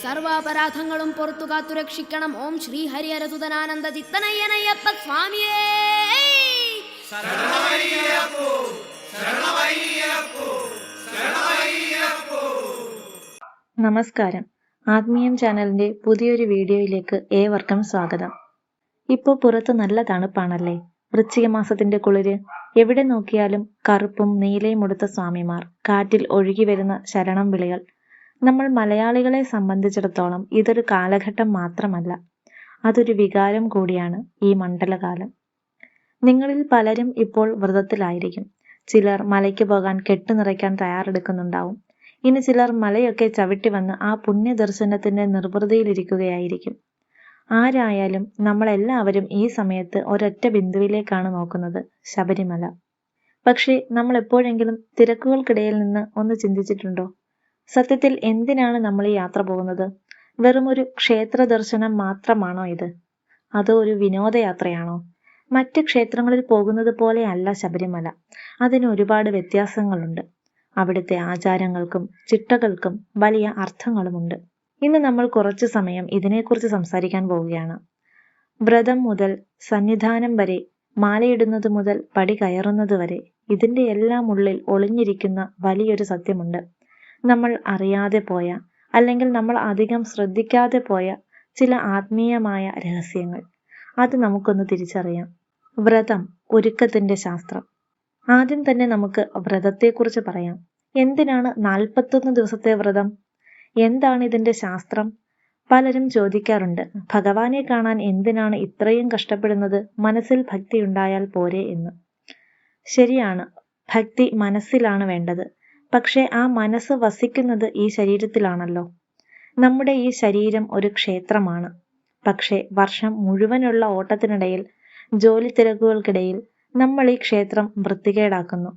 സർവാപരാധങ്ങളും പുറത്തു കാത്തു രക്ഷിക്കണം. ഓം ശ്രീ ഹരിഹരസുതനാനന്ദ ചിത്തനയ്യനയ്യപ്പ സ്വാമിയേ. നമസ്കാരം. ആത്മീയം ചാനലിന്റെ പുതിയൊരു വീഡിയോയിലേക്ക് ഏവർക്കും സ്വാഗതം. ഇപ്പോൾ പുറത്ത് നല്ല തണുപ്പാണല്ലേ? വൃശ്ചിക മാസത്തിന്റെ കുളിര്. എവിടെ നോക്കിയാലും കറുപ്പും നീലയും ഉടുത്ത സ്വാമിമാർ, കാറ്റിൽ ഒഴുകി വരുന്ന ശരണം വിളികൾ. നമ്മൾ മലയാളികളെ സംബന്ധിച്ചിടത്തോളം ഇതൊരു കാലഘട്ടം മാത്രമല്ല, അതൊരു വികാരം കൂടിയാണ് ഈ മണ്ഡലകാലം. നിങ്ങളിൽ പലരും ഇപ്പോൾ വ്രതത്തിലായിരിക്കും. ചിലർ മലയ്ക്ക് പോകാൻ കെട്ടുനിറയ്ക്കാൻ തയ്യാറെടുക്കുന്നുണ്ടാവും. ഇനി ചിലർ മലയൊക്കെ ചവിട്ടി വന്ന് ആ പുണ്യദർശനത്തിന്റെ നിർവൃതിയിലിരിക്കുകയായിരിക്കും. ആരായാലും നമ്മളെല്ലാവരും ഈ സമയത്ത് ഒരൊറ്റ ബിന്ദുവിലേക്കാണ് നോക്കുന്നത്, ശബരിമല. പക്ഷേ നമ്മൾ എപ്പോഴെങ്കിലും തിരക്കുകൾക്കിടയിൽ നിന്ന് ഒന്ന് ചിന്തിച്ചിട്ടുണ്ടോ? സത്യത്തിൽ എന്തിനാണ് നമ്മൾ ഈ യാത്ര പോകുന്നത്? വെറുമൊരു ക്ഷേത്ര ദർശനം മാത്രമാണോ ഇത്? അതോ ഒരു വിനോദയാത്രയാണോ? മറ്റ് ക്ഷേത്രങ്ങളിൽ പോകുന്നത് പോലെ അല്ല ശബരിമല. അതിന് ഒരുപാട് വ്യത്യാസങ്ങളുണ്ട്. അവിടുത്തെ ആചാരങ്ങൾക്കും ചിട്ടകൾക്കും വലിയ അർത്ഥങ്ങളുമുണ്ട്. ഇന്ന് നമ്മൾ കുറച്ചു സമയം ഇതിനെക്കുറിച്ച് സംസാരിക്കാൻ പോവുകയാണ്. വ്രതം മുതൽ സന്നിധാനം വരെ, മാലയിടുന്നത് മുതൽ പടി കയറുന്നത് വരെ, ഇതിന്റെ എല്ലാം ഉള്ളിൽ ഒളിഞ്ഞിരിക്കുന്ന വലിയൊരു സത്യമുണ്ട്. നമ്മൾ അറിയാതെ പോയ, അല്ലെങ്കിൽ നമ്മൾ അധികം ശ്രദ്ധിക്കാതെ പോയ ചില ആത്മീയമായ രഹസ്യങ്ങൾ. അത് നമുക്കൊന്ന് തിരിച്ചറിയാം. വ്രതം, ഒരുക്കത്തിന്റെ ശാസ്ത്രം. ആദ്യം തന്നെ നമുക്ക് വ്രതത്തെക്കുറിച്ച് പറയാം. എന്തിനാണ് 41 ദിവസത്തെ വ്രതം? എന്താണ് ഇതിന്റെ ശാസ്ത്രം? പലരും ചോദിക്കാറുണ്ട്, ഭഗവാനെ കാണാൻ എന്തിനാണ് ഇത്രയും കഷ്ടപ്പെടുന്നത്? മനസ്സിൽ ഭക്തി ഉണ്ടായാൽ പോരെ എന്ന്. ശരിയാണ്, ഭക്തി മനസ്സിലാണ് വേണ്ടത്. പക്ഷെ ആ മനസ്സ് വസിക്കുന്നത് ഈ ശരീരത്തിലാണല്ലോ. നമ്മുടെ ഈ ശരീരം ഒരു ക്ഷേത്രമാണ്. പക്ഷെ വർഷം മുഴുവനുള്ള ഓട്ടത്തിനിടയിൽ, ജോലി തിരക്കുകൾക്കിടയിൽ നമ്മൾ ഈ ക്ഷേത്രം വൃത്തികേടാക്കുന്നു.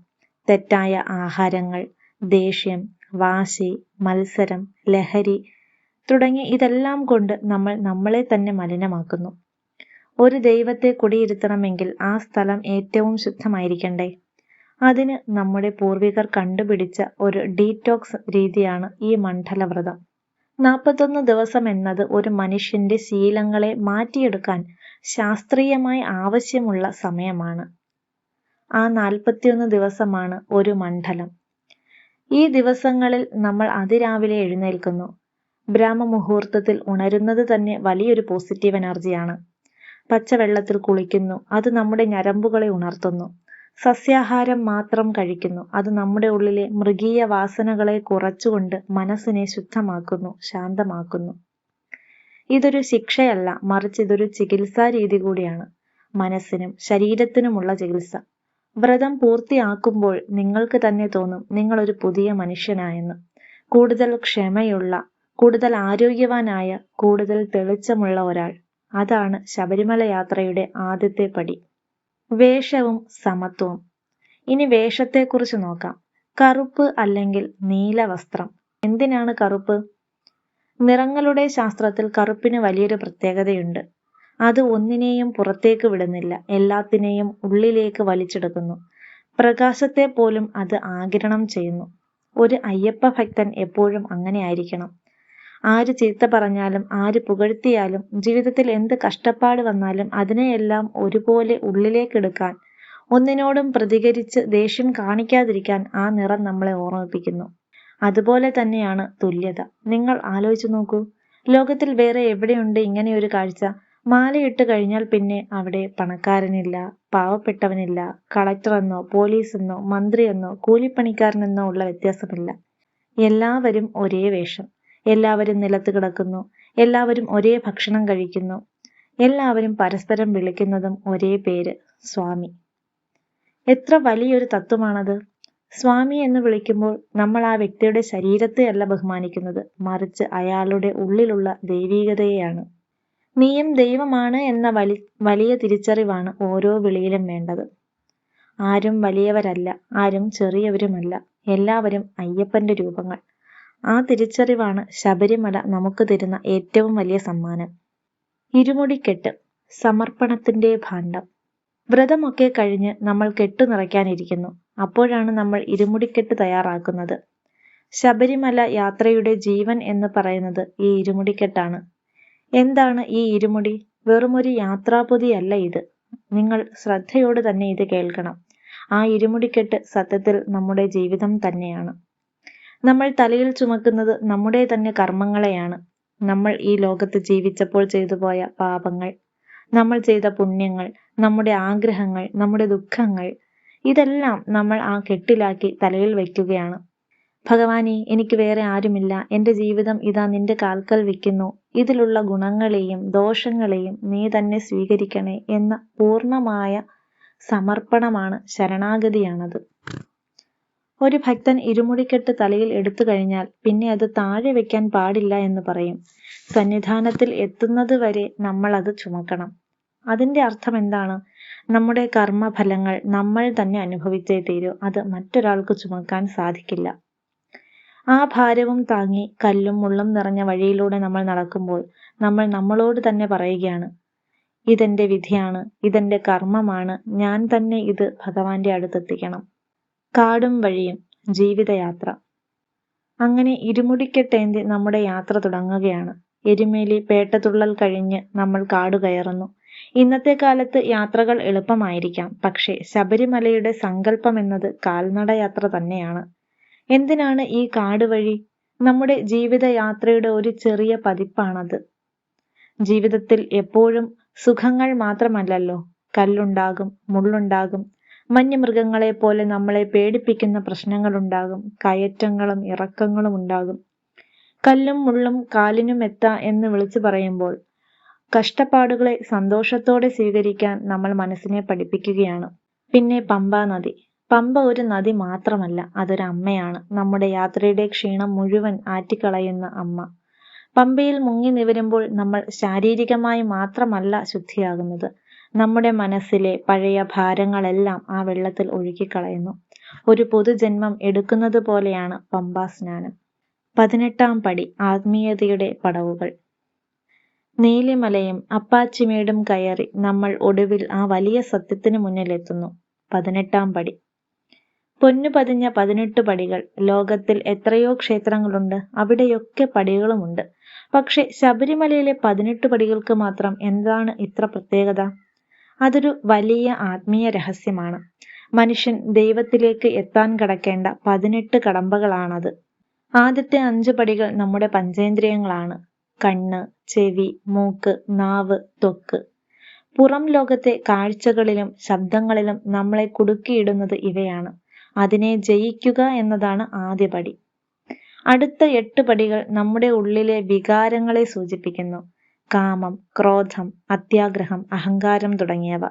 തെറ്റായ ആഹാരങ്ങൾ, ദേഷ്യം, വാശി, മത്സരം, ലഹരി തുടങ്ങി ഇതെല്ലാം കൊണ്ട് നമ്മൾ നമ്മളെ തന്നെ മലിനമാക്കുന്നു. ഒരു ദൈവത്തെ കുടിയിരുത്തണമെങ്കിൽ ആ സ്ഥലം ഏറ്റവും ശുദ്ധമായിരിക്കണ്ടേ? അതിന് നമ്മുടെ പൂർവികർ കണ്ടുപിടിച്ച ഒരു ഡീറ്റോക്സ് രീതിയാണ് ഈ മണ്ഡലവ്രതം. 41 ദിവസം എന്നത് ഒരു മനുഷ്യന്റെ ശീലങ്ങളെ മാറ്റിയെടുക്കാൻ ശാസ്ത്രീയമായി ആവശ്യമുള്ള സമയമാണ്. ആ 41 ദിവസമാണ് ഒരു മണ്ഡലം. ഈ ദിവസങ്ങളിൽ നമ്മൾ അതിരാവിലെ എഴുന്നേൽക്കുന്നു. ബ്രഹ്മമുഹൂർത്തത്തിൽ ഉണരുന്നത് തന്നെ വലിയൊരു പോസിറ്റീവ് എനർജിയാണ്. പച്ചവെള്ളത്തിൽ കുളിക്കുന്നു, അത് നമ്മുടെ ഞരമ്പുകളെ ഉണർത്തുന്നു. സസ്യാഹാരം മാത്രം കഴിക്കുന്നു, അത് നമ്മുടെ ഉള്ളിലെ മൃഗീയ വാസനകളെ കുറച്ചുകൊണ്ട് മനസ്സിനെ ശുദ്ധമാക്കുന്നു, ശാന്തമാക്കുന്നു. ഇതൊരു ശിക്ഷയല്ല, മറിച്ച് ഇതൊരു ചികിത്സാ രീതി കൂടിയാണ്. മനസ്സിനും ശരീരത്തിനുമുള്ള ചികിത്സ. വ്രതം പൂർത്തിയാക്കുമ്പോൾ നിങ്ങൾക്ക് തന്നെ തോന്നും നിങ്ങൾ ഒരു പുതിയ മനുഷ്യനായെന്ന്. കൂടുതൽ ക്ഷമയുള്ള, കൂടുതൽ ആരോഗ്യവാനായ, കൂടുതൽ തെളിച്ചമുള്ള ഒരാൾ. അതാണ് ശബരിമല യാത്രയുടെ ആദ്യത്തെ പടി. വേഷവും സമത്വവും. ഇനി വേഷത്തെക്കുറിച്ച് നോക്കാം. കറുപ്പ് അല്ലെങ്കിൽ നീല വസ്ത്രം. എന്തിനാണ് കറുപ്പ്? നിറങ്ങളുടെ ശാസ്ത്രത്തിൽ കറുപ്പിന് വലിയൊരു പ്രത്യേകതയുണ്ട്. അത് ഒന്നിനെയും പുറത്തേക്ക് വിടുന്നില്ല, എല്ലാത്തിനെയും ഉള്ളിലേക്ക് വലിച്ചെടുക്കുന്നു. പ്രകാശത്തെ പോലും അത് ആഗിരണം ചെയ്യുന്നു. ഒരു അയ്യപ്പ ഭക്തൻ എപ്പോഴും അങ്ങനെ ആയിരിക്കണം. ആര് ചീത്ത പറഞ്ഞാലും, ആര് പുകഴ്ത്തിയാലും, ജീവിതത്തിൽ എന്ത് കഷ്ടപ്പാട് വന്നാലും അതിനെയെല്ലാം ഒരുപോലെ ഉള്ളിലേക്കെടുക്കാൻ, ഒന്നിനോടും പ്രതികരിച്ച് ദേഷ്യം കാണിക്കാതിരിക്കാൻ ആ നിറം നമ്മളെ ഓർമ്മിപ്പിക്കുന്നു. അതുപോലെ തന്നെയാണ് തുല്യത. നിങ്ങൾ ആലോചിച്ചു നോക്കൂ, ലോകത്തിൽ വേറെ എവിടെയുണ്ട് ഇങ്ങനെ ഒരു കാഴ്ച? മാലയിട്ട് കഴിഞ്ഞാൽ പിന്നെ അവിടെ പണക്കാരനില്ല, പാവപ്പെട്ടവനില്ല, കളക്ടറെന്നോ പോലീസെന്നോ മന്ത്രിയെന്നോ കൂലിപ്പണിക്കാരനെന്നോ ഉള്ള വ്യത്യാസമില്ല. എല്ലാവരും ഒരേ വേഷം, എല്ലാവരും നിലത്ത് കിടക്കുന്നു, എല്ലാവരും ഒരേ ഭക്ഷണം കഴിക്കുന്നു, എല്ലാവരും പരസ്പരം വിളിക്കുന്നതും ഒരേ പേര്, സ്വാമി. എത്ര വലിയൊരു തത്വമാണത്! സ്വാമി എന്ന് വിളിക്കുമ്പോൾ നമ്മൾ ആ വ്യക്തിയുടെ ശരീരത്തെയല്ല ബഹുമാനിക്കുന്നത്, മറിച്ച് അയാളുടെ ഉള്ളിലുള്ള ദൈവീകതയെയാണ്. നീയും ദൈവമാണ് എന്ന വലിയ തിരിച്ചറിവാണ് ഓരോ വിളിയിലും വേണ്ടത്. ആരും വലിയവരല്ല, ആരും ചെറിയവരുമല്ല, എല്ലാവരും അയ്യപ്പന്റെ രൂപങ്ങൾ. ആ തിരിച്ചറിവാണ് ശബരിമല നമുക്ക് തരുന്ന ഏറ്റവും വലിയ സമ്മാനം. ഇരുമുടിക്കെട്ട്, സമർപ്പണത്തിന്റെ ഭാണ്ഡം. വ്രതമൊക്കെ കഴിഞ്ഞ് നമ്മൾ കെട്ടു നിറയ്ക്കാനിരിക്കുന്നു. അപ്പോഴാണ് നമ്മൾ ഇരുമുടിക്കെട്ട് തയ്യാറാക്കുന്നത്. ശബരിമല യാത്രയുടെ ജീവൻ എന്ന് പറയുന്നത് ഈ ഇരുമുടിക്കെട്ടാണ്. എന്താണ് ഈ ഇരുമുടി? വെറുമൊരു യാത്രാപൊതിയല്ല ഇത്. നിങ്ങൾ ശ്രദ്ധയോട് തന്നെ ഇത് കേൾക്കണം. ആ ഇരുമുടിക്കെട്ട് സത്യത്തിൽ നമ്മുടെ ജീവിതം തന്നെയാണ്. നമ്മൾ തലയിൽ ചുമക്കുന്നത് നമ്മുടെ തന്നെ കർമ്മങ്ങളെയാണ്. നമ്മൾ ഈ ലോകത്ത് ജീവിച്ചപ്പോൾ ചെയ്തു പോയ പാപങ്ങൾ, നമ്മൾ ചെയ്ത പുണ്യങ്ങൾ, നമ്മുടെ ആഗ്രഹങ്ങൾ, നമ്മുടെ ദുഃഖങ്ങൾ, ഇതെല്ലാം നമ്മൾ ആ കെട്ടിലാക്കി തലയിൽ വയ്ക്കുകയാണ്. ഭഗവാനെ, എനിക്ക് വേറെ ആരുമില്ല, എൻ്റെ ജീവിതം ഇതാ നിന്റെ കാൽക്കൽ വയ്ക്കുന്നു, ഇതിലുള്ള ഗുണങ്ങളെയും ദോഷങ്ങളെയും നീ തന്നെ സ്വീകരിക്കണേ എന്ന പൂർണ്ണമായ സമർപ്പണമാണ്, ശരണാഗതിയാണത്. ഒരു ഭക്തൻ ഇരുമുടിക്കെട്ട് തലയിൽ എടുത്തു കഴിഞ്ഞാൽ പിന്നെ അത് താഴെ വെക്കാൻ പാടില്ല എന്ന് പറയും. സന്നിധാനത്തിൽ എത്തുന്നത് വരെ നമ്മൾ അത് ചുമക്കണം. അതിൻ്റെ അർത്ഥം എന്താണ്? നമ്മുടെ കർമ്മഫലങ്ങൾ നമ്മൾ തന്നെ അനുഭവിച്ചേ തീരൂ. അത് മറ്റൊരാൾക്ക് ചുമക്കാൻ സാധിക്കില്ല. ആ ഭാരവും താങ്ങി കല്ലും മുള്ളും നിറഞ്ഞ വഴിയിലൂടെ നമ്മൾ നടക്കുമ്പോൾ നമ്മൾ നമ്മളോട് തന്നെ പറയുകയാണ്, ഇതെന്റെ വിധിയാണ്, ഇതെന്റെ കർമ്മമാണ്, ഞാൻ തന്നെ ഇത് ഭഗവാന്റെ അടുത്തെത്തിക്കണം. കാടും വഴിയും, ജീവിതയാത്ര. അങ്ങനെ ഇരുമുടിക്കെട്ടേന്തി നമ്മുടെ യാത്ര തുടങ്ങുകയാണ്. എരുമേലി പേട്ടതുള്ളൽ കഴിഞ്ഞ് നമ്മൾ കാടു കയറുന്നു. ഇന്നത്തെ കാലത്ത് യാത്രകൾ എളുപ്പമായിരിക്കാം, പക്ഷേ ശബരിമലയുടെ സങ്കല്പം എന്നത് കാൽനടയാത്ര തന്നെയാണ്. എന്തിനാണ് ഈ കാട് വഴി? നമ്മുടെ ജീവിതയാത്രയുടെ ഒരു ചെറിയ പതിപ്പാണത്. ജീവിതത്തിൽ എപ്പോഴും സുഖങ്ങൾ മാത്രമല്ലല്ലോ. കല്ലുണ്ടാകും, മുള്ളുണ്ടാകും, വന്യമൃഗങ്ങളെ പോലെ നമ്മളെ പേടിപ്പിക്കുന്ന പ്രശ്നങ്ങളുണ്ടാകും, കയറ്റങ്ങളും ഇറക്കങ്ങളും ഉണ്ടാകും. കല്ലും മുള്ളും കാലിനും എത്ത എന്ന് വിളിച്ചു പറയുമ്പോൾ കഷ്ടപ്പാടുകളെ സന്തോഷത്തോടെ സ്വീകരിക്കാൻ നമ്മൾ മനസ്സിനെ പഠിപ്പിക്കുകയാണ്. പിന്നെ പമ്പാ നദി. പമ്പ ഒരു നദി മാത്രമല്ല, അതൊരു അമ്മയാണ്. നമ്മുടെ യാത്രയുടെ ക്ഷീണം മുഴുവൻ ആറ്റിക്കളയുന്ന അമ്മ. പമ്പയിൽ മുങ്ങി നിവരുമ്പോൾ നമ്മൾ ശാരീരികമായി മാത്രമല്ല ശുദ്ധിയാകുന്നത്, നമ്മുടെ മനസ്സിലെ പഴയ ഭാരങ്ങളെല്ലാം ആ വെള്ളത്തിൽ ഒഴുക്കിക്കളയുന്നു. ഒരു പൊതുജന്മം എടുക്കുന്നത് പോലെയാണ് പമ്പാ സ്നാനം. 18-ാം പടി, ആത്മീയതയുടെ പടവുകൾ. നീലിമലയും അപ്പാച്ചിമേടും കയറി നമ്മൾ ഒടുവിൽ ആ വലിയ സത്യത്തിന് മുന്നിലെത്തുന്നു. 18-ാം പടി. പൊന്നു പതിഞ്ഞ 18 പടികൾ. ലോകത്തിൽ എത്രയോ ക്ഷേത്രങ്ങളുണ്ട്, അവിടെയൊക്കെ പടികളുമുണ്ട്. പക്ഷെ ശബരിമലയിലെ 18 പടികൾക്ക് മാത്രം എന്താണ് ഇത്ര പ്രത്യേകത? അതൊരു വലിയ ആത്മീയ രഹസ്യമാണ്. മനുഷ്യൻ ദൈവത്തിലേക്ക് എത്താൻ കടക്കേണ്ട 18 കടമ്പകളാണത്. ആദ്യത്തെ 5 പടികൾ നമ്മുടെ പഞ്ചേന്ദ്രിയങ്ങളാണ്. കണ്ണ്, ചെവി, മൂക്ക്, നാവ്, ത്വക്ക്. പുറം ലോകത്തെ കാഴ്ചകളിലും ശബ്ദങ്ങളിലും നമ്മളെ കുടുക്കിയിടുന്നത് ഇവയാണ്. അതിനെ ജയിക്കുക എന്നതാണ് ആദ്യ പടി. അടുത്ത 8 പടികൾ നമ്മുടെ ഉള്ളിലെ വികാരങ്ങളെ സൂചിപ്പിക്കുന്നു. കാമം, ക്രോധം, അത്യാഗ്രഹം, അഹങ്കാരം തുടങ്ങിയവ.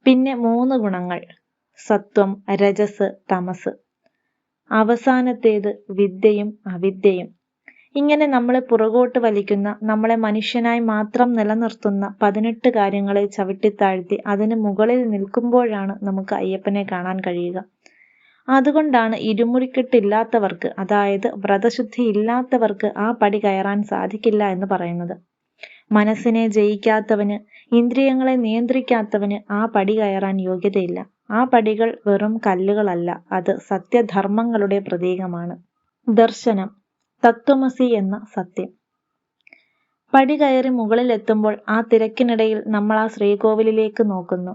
പിന്നെ 3 ഗുണങ്ങൾ, സത്വം, രജസ്, തമസ്. അവസാനത്തേത് വിദ്യയും അവിദ്യയും. ഇങ്ങനെ നമ്മളെ പുറകോട്ട് വലിക്കുന്ന, നമ്മളെ മനുഷ്യനായി മാത്രം നിലനിർത്തുന്ന 18 കാര്യങ്ങളെ ചവിട്ടിത്താഴ്ത്തി അതിന് മുകളിൽ നിൽക്കുമ്പോഴാണ് നമുക്ക് അയ്യപ്പനെ കാണാൻ കഴിയുക. അതുകൊണ്ടാണ് ഇരുമുടിക്കെട്ടില്ലാത്തവർക്ക്, അതായത് വ്രതശുദ്ധി ഇല്ലാത്തവർക്ക് ആ പടി കയറാൻ സാധിക്കില്ല എന്ന് പറയുന്നത്. മനസ്സിനെ ജയിക്കാത്തവന്, ഇന്ദ്രിയങ്ങളെ നിയന്ത്രിക്കാത്തവന് ആ പടി കയറാൻ യോഗ്യതയില്ല. ആ പടികൾ വെറും കല്ലുകളല്ല, അത് സത്യധർമ്മങ്ങളുടെ പ്രതീകമാണ്. ദർശനം, തത്വമസി എന്ന സത്യം. പടി കയറി മുകളിലെത്തുമ്പോൾ ആ തിരക്കിനിടയിൽ നമ്മൾ ആ ശ്രീകോവിലിലേക്ക് നോക്കുന്നു.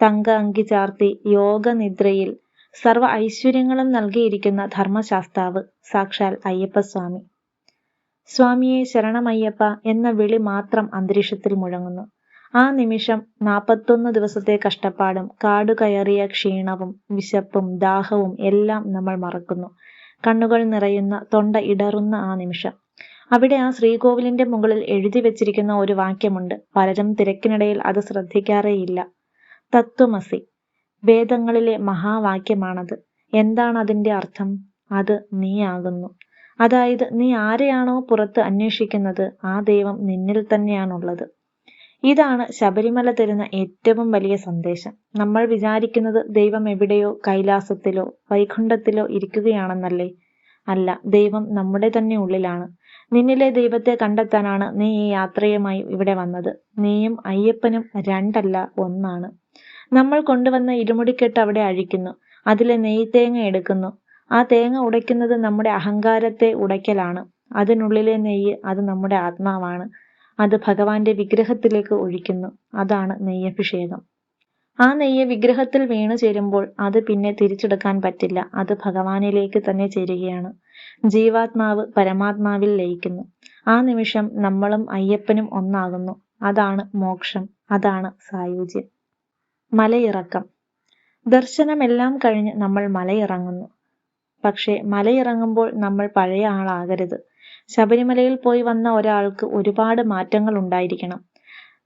തങ്ക അങ്കി ചാർത്തി യോഗനിദ്രയിൽ സർവ്വ ഐശ്വര്യങ്ങളും നൽകിയിരിക്കുന്ന ധർമ്മശാസ്താവ് സാക്ഷാൽ അയ്യപ്പസ്വാമി. സ്വാമിയെ ശരണമയ്യപ്പ എന്ന വിളി മാത്രം അന്തരീക്ഷത്തിൽ മുഴങ്ങുന്നു. ആ നിമിഷം 41 ദിവസത്തെ കഷ്ടപ്പാടും കാടു കയറിയ ക്ഷീണവും വിശപ്പും ദാഹവും എല്ലാം നമ്മൾ മറക്കുന്നു. കണ്ണുകൾ നിറയുന്ന, തൊണ്ട ഇടറുന്ന ആ നിമിഷം. അവിടെ ആ ശ്രീകോവിലിന്റെ മുകളിൽ എഴുതി വെച്ചിരിക്കുന്ന ഒരു വാക്യമുണ്ട്. പലരും തിരക്കിനിടയിൽ അത് ശ്രദ്ധിക്കാറേയില്ല. തത്വമസി. വേദങ്ങളിലെ മഹാവാക്യമാണത്. എന്താണ് അതിന്റെ അർത്ഥം? അത് നീയാകുന്നു. അതായത് നീ ആരെയാണോ പുറത്ത് അന്വേഷിക്കുന്നത്, ആ ദൈവം നിന്നിൽ തന്നെയാണുള്ളത്. ഇതാണ് ശബരിമല തരുന്ന ഏറ്റവും വലിയ സന്ദേശം. നമ്മൾ വിചാരിക്കുന്നത് ദൈവം എവിടെയോ കൈലാസത്തിലോ വൈകുണ്ഠത്തിലോ ഇരിക്കുകയാണെന്നല്ലേ? അല്ല, ദൈവം നമ്മുടെ തന്നെ ഉള്ളിലാണ്. നിന്നിലെ ദൈവത്തെ കണ്ടെത്താനാണ് നീ ഈ യാത്രയുമായി ഇവിടെ വന്നത്. നീയും അയ്യപ്പനും രണ്ടല്ല, ഒന്നാണ്. നമ്മൾ കൊണ്ടുവന്ന ഇരുമുടിക്കെട്ട് അവിടെ അഴിക്കുന്നു. അതിലെ നെയ്തേങ്ങ എടുക്കുന്നു. ആ തേങ്ങ ഉടയ്ക്കുന്നത് നമ്മുടെ അഹങ്കാരത്തെ ഉടയ്ക്കലാണ്. അതിനുള്ളിലെ നെയ്യ് അത് നമ്മുടെ ആത്മാവാണ്. അത് ഭഗവാന്റെ വിഗ്രഹത്തിലേക്ക് ഒഴിക്കുന്നു. അതാണ് നെയ്യഭിഷേകം. ആ നെയ്യ് വിഗ്രഹത്തിൽ വീണു ചേരുമ്പോൾ അത് പിന്നെ തിരിച്ചെടുക്കാൻ പറ്റില്ല. അത് ഭഗവാനിലേക്ക് തന്നെ ചേരുകയാണ്. ജീവാത്മാവ് പരമാത്മാവിൽ ലയിക്കുന്നു. ആ നിമിഷം നമ്മളും അയ്യപ്പനും ഒന്നാകുന്നു. അതാണ് മോക്ഷം. അതാണ് സായുജ്യം. മലയിറക്കം. ദർശനമെല്ലാം കഴിഞ്ഞ് നമ്മൾ മലയിറങ്ങുന്നു. പക്ഷേ മലയിറങ്ങുമ്പോൾ നമ്മൾ പഴയ ആളാകരുത്. ശബരിമലയിൽ പോയി വന്ന ഒരാൾക്ക് ഒരുപാട് മാറ്റങ്ങൾ ഉണ്ടായിരിക്കണം.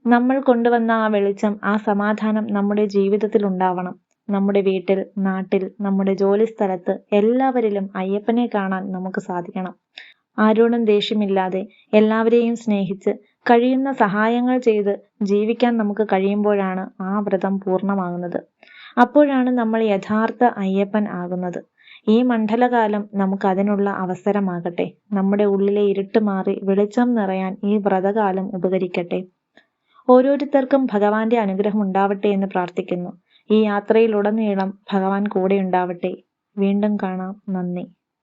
നമ്മൾ കൊണ്ടുവന്ന ആ വെളിച്ചം, ആ സമാധാനം നമ്മുടെ ജീവിതത്തിൽ ഉണ്ടാവണം. നമ്മുടെ വീട്ടിൽ, നാട്ടിൽ, നമ്മുടെ ജോലി സ്ഥലത്ത് എല്ലാവരിലും അയ്യപ്പനെ കാണാൻ നമുക്ക് സാധിക്കണം. ആരോടും ദേഷ്യമില്ലാതെ എല്ലാവരെയും സ്നേഹിച്ച് കഴിയുന്ന സഹായങ്ങൾ ചെയ്ത് ജീവിക്കാൻ നമുക്ക് കഴിയുമ്പോഴാണ് ആ വ്രതം പൂർണ്ണമാകുന്നത്. അപ്പോഴാണ് നമ്മൾ യഥാർത്ഥ അയ്യപ്പൻ ആകുന്നത്. ഈ മണ്ഡലകാലം നമുക്ക് അതിനുള്ള അവസരമാകട്ടെ. നമ്മുടെ ഉള്ളിലെ ഇരുട്ട് മാറി വെളിച്ചം നിറയാൻ ഈ വ്രതകാലം ഉപകരിക്കട്ടെ. ഓരോരുത്തർക്കും ഭഗവാന്റെ അനുഗ്രഹം ഉണ്ടാവട്ടെ എന്ന് പ്രാർത്ഥിക്കുന്നു. ഈ യാത്രയിലുടനീളം ഭഗവാൻ കൂടെ ഉണ്ടാവട്ടെ. വീണ്ടും കാണാം. നന്ദി.